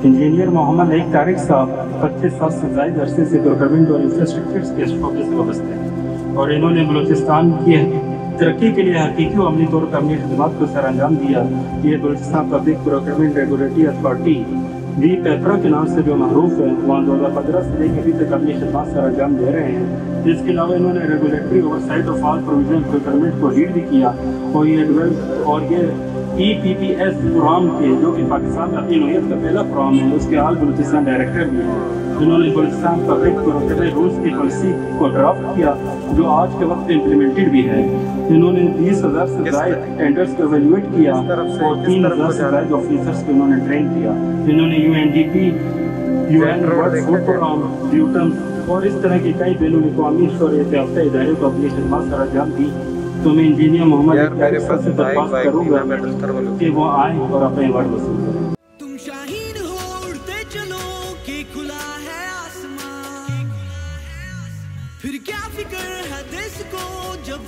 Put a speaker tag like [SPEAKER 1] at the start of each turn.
[SPEAKER 1] Engineer Mohammad एक तारिक साहब 25 साल से ज़ायद अरसे से प्रोक्योरमेंट और इंफ्रास्ट्रक्चर के शोबे से वाबस्ते हैं और इन्होंने बलूचिस्तान की तरक्की के लिए हकीकी और अमली तौर पर अपनी खदमात को सर अंजाम दिया। ये Balochistan public procurement regulatory authority वी पेपरा के नाम से जो महरूफ है, वहाँ 2015 से लेकर अभी तक अपनी खदमात सर अंजाम दे रहे हैं। इसके अलावा इन्होंने regulatory oversight of all provisional procurement को लीड भी किया और ये EPPS प्रोग्राम के जो कि पाकिस्तान में अपनी नोयत का पहला प्रोग्राम है, उसके आल बलूचिस्तान डायरेक्टर भी हैं। इन्होंने बलूचिस्तान पब्लिक प्रोक्योरमेंट रूल्स की पॉलिसी को ड्राफ्ट किया जो आज के वक्त इम्प्लीमेंटेड भी है। इन्होंने 20,000 से ज़ायद टेंडर्स को एवेल्युएट किया और 3,000 से ज़ायद ऑफिसर्स को इन्होंने ट्रेन किया। इन्होंने UNDP, UN world food programme, यूटम और इस तरह की कई बैनुल-अक़वामी शोहरत याफ्ता इदारों को अपनी खिदमत सर अंजाम दी। तो मैं इंजीनियर मोहम्मद से दरख्वास्त करूँगा कि वो आए और अपने अवार्ड वसूल करें।
[SPEAKER 2] तुम शाहीन हो उड़ते चलो कि खुला है आसमान, फिर क्या फिक्र है देश को जब